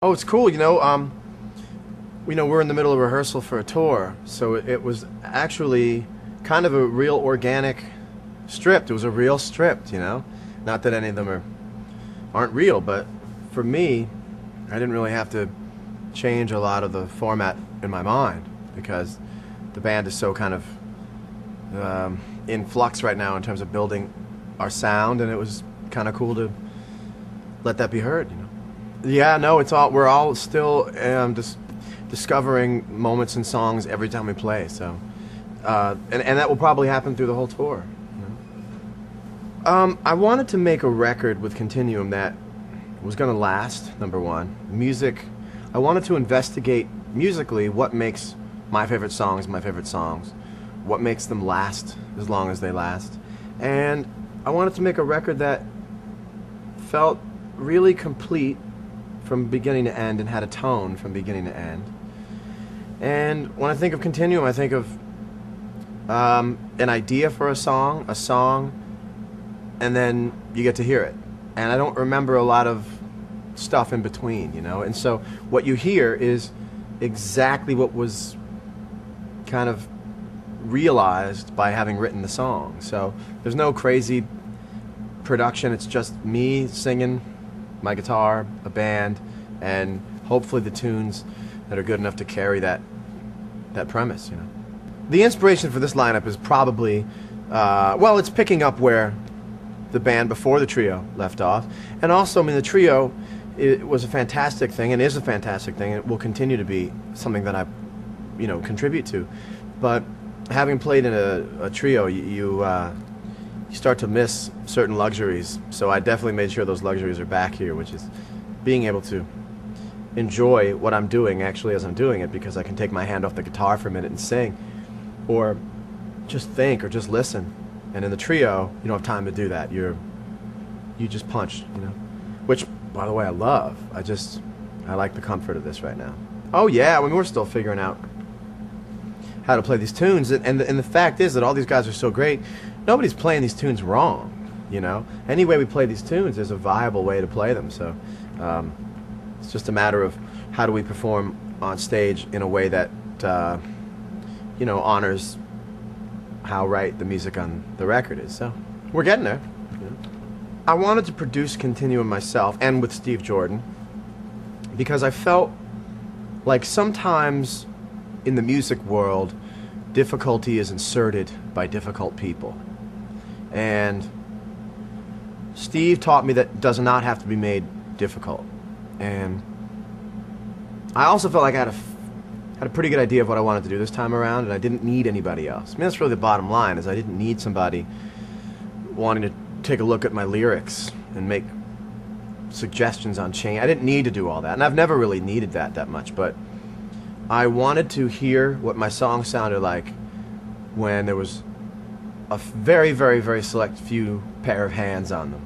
Oh, it's cool. We're in the middle of rehearsal for a tour, so it was actually kind of a real organic stripped. It was a real stripped, you know. Not that any of them aren't real, but for me, I didn't really have to change a lot of the format in my mind because the band is so kind of in flux right now in terms of building our sound, and it was kind of cool to let that be heard, you know. Yeah, no, we're all still just discovering moments in songs every time we play. So, and that will probably happen through the whole tour. You know? I wanted to make a record with Continuum that was going to last. Number one, music. I wanted to investigate musically what makes my favorite songs, what makes them last as long as they last, and I wanted to make a record that felt really complete from beginning to end and had a tone from beginning to end. And when I think of Continuum, I think of an idea for a song, and then you get to hear it. And I don't remember a lot of stuff in between, you know. And so what you hear is exactly what was kind of realized by having written the song. So there's no crazy production, it's just me singing, my guitar, a band, and hopefully the tunes that are good enough to carry that premise, you know. The inspiration for this lineup is probably, well, it's picking up where the band before the trio left off, and also, I mean, the trio was a fantastic thing, and is a fantastic thing, and it will continue to be something that I, you know, contribute to. But having played in a trio, you start to miss certain luxuries. So I definitely made sure those luxuries are back here, which is being able to enjoy what I'm doing actually as I'm doing it, because I can take my hand off the guitar for a minute and sing, or just think, or just listen. And in the trio, you don't have time to do that. You just punch, you know. Which, by the way, I love. I like the comfort of this right now. Oh yeah, I mean, we're still figuring out how to play these tunes, and the fact is that all these guys are so great. Nobody's playing these tunes wrong, you know. Any way we play these tunes, there's a viable way to play them. So it's just a matter of how do we perform on stage in a way that you know, honors how right the music on the record is. So we're getting there. You know? I wanted to produce Continuum myself and with Steve Jordan because I felt like sometimes in the music world, difficulty is inserted by difficult people. And Steve taught me that it does not have to be made difficult. And I also felt like I had a pretty good idea of what I wanted to do this time around, and I didn't need anybody else. I mean, that's really the bottom line, is I didn't need somebody wanting to take a look at my lyrics and make suggestions on change. I didn't need to do all that, and I've never really needed that much, but I wanted to hear what my song sounded like when there was a very, very, very select few pair of hands on them,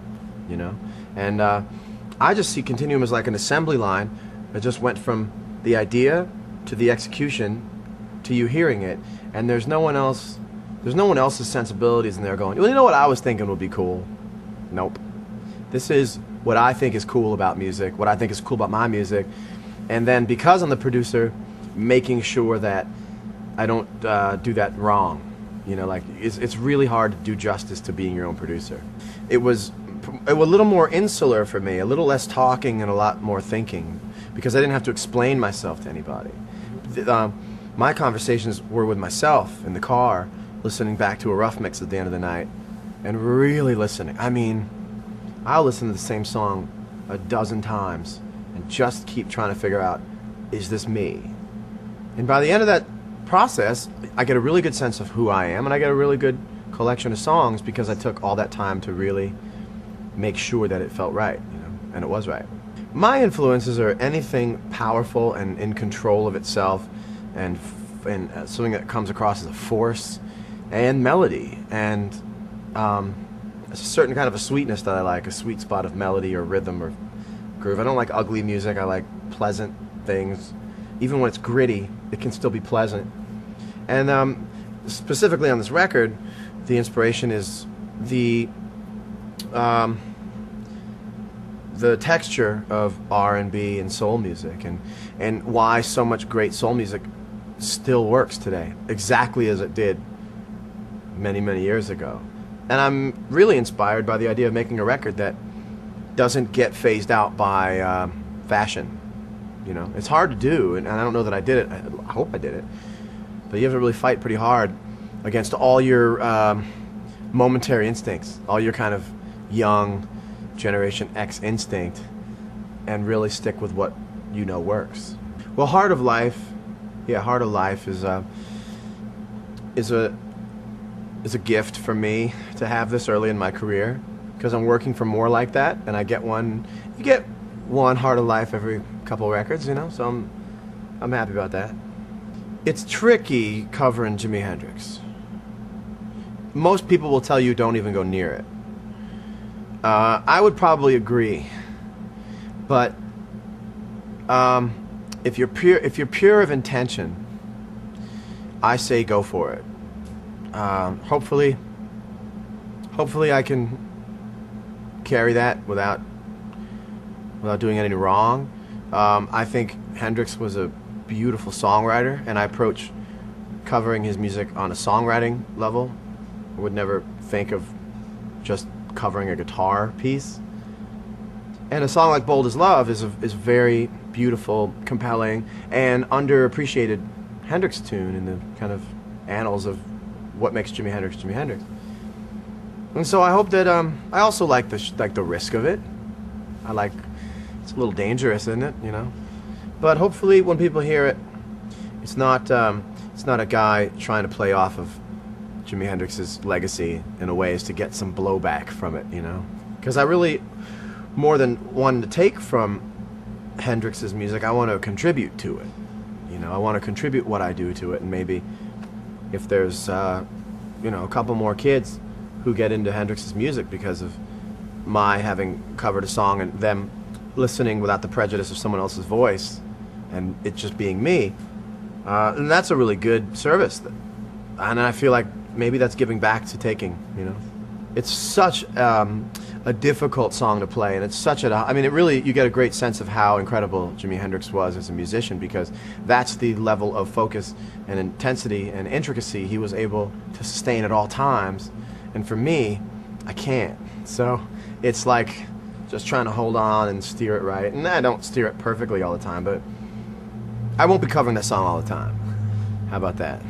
you know? And I just see Continuum as like an assembly line that just went from the idea to the execution to you hearing it, and there's no one else's sensibilities in there going, well, you know what I was thinking would be cool? Nope. This is what I think is cool about music, what I think is cool about my music, and then because I'm the producer, making sure that I don't do that wrong. You know, like, it's really hard to do justice to being your own producer. It was a little more insular for me, a little less talking and a lot more thinking, because I didn't have to explain myself to anybody. My conversations were with myself in the car, listening back to a rough mix at the end of the night, and really listening. I mean, I'll listen to the same song a dozen times and just keep trying to figure out, is this me? And by the end of that process, I get a really good sense of who I am, and I get a really good collection of songs because I took all that time to really make sure that it felt right, you know, and it was right. My influences are anything powerful and in control of itself, and something that comes across as a force, and melody, and a certain kind of a sweetness that I like, a sweet spot of melody or rhythm or groove. I don't like ugly music. I like pleasant things. Even when it's gritty, it can still be pleasant. And specifically on this record, the inspiration is the the texture of R&B and soul music, and why so much great soul music still works today, exactly as it did many, many years ago. And I'm really inspired by the idea of making a record that doesn't get phased out by fashion. You know, it's hard to do, and I don't know that I did it. I hope I did it. But you have to really fight pretty hard against all your momentary instincts, all your kind of young Generation X instinct, and really stick with what you know works. Well, Heart of Life is a gift for me to have this early in my career, because I'm working for more like that, and you get one Heart of Life every couple records, you know, so I'm happy about that. It's tricky covering Jimi Hendrix. Most people will tell you don't even go near it. I would probably agree, but if you're pure of intention, I say go for it. Hopefully I can carry that without doing any wrong. I think Hendrix was a beautiful songwriter, and I approach covering his music on a songwriting level. I would never think of just covering a guitar piece. And a song like Bold as Love is very beautiful, compelling, and underappreciated Hendrix tune in the kind of annals of what makes Jimi Hendrix Jimi Hendrix. And so I hope that I also like the risk of it. It's a little dangerous, isn't it? You know, but hopefully when people hear it, it's not a guy trying to play off of Jimi Hendrix's legacy in a way as to get some blowback from it, you know? Because I really, more than wanting to take from Hendrix's music, I want to contribute to it. You know, I want to contribute what I do to it, and maybe if there's, you know, a couple more kids who get into Hendrix's music because of my having covered a song and them listening without the prejudice of someone else's voice and it just being me, and that's a really good service. And I feel like maybe that's giving back to taking, you know. It's such a difficult song to play, and it's such I mean, it really, you get a great sense of how incredible Jimi Hendrix was as a musician, because that's the level of focus and intensity and intricacy he was able to sustain at all times. And for me, I can't. So it's like just trying to hold on and steer it right. And I don't steer it perfectly all the time, but I won't be covering that song all the time. How about that?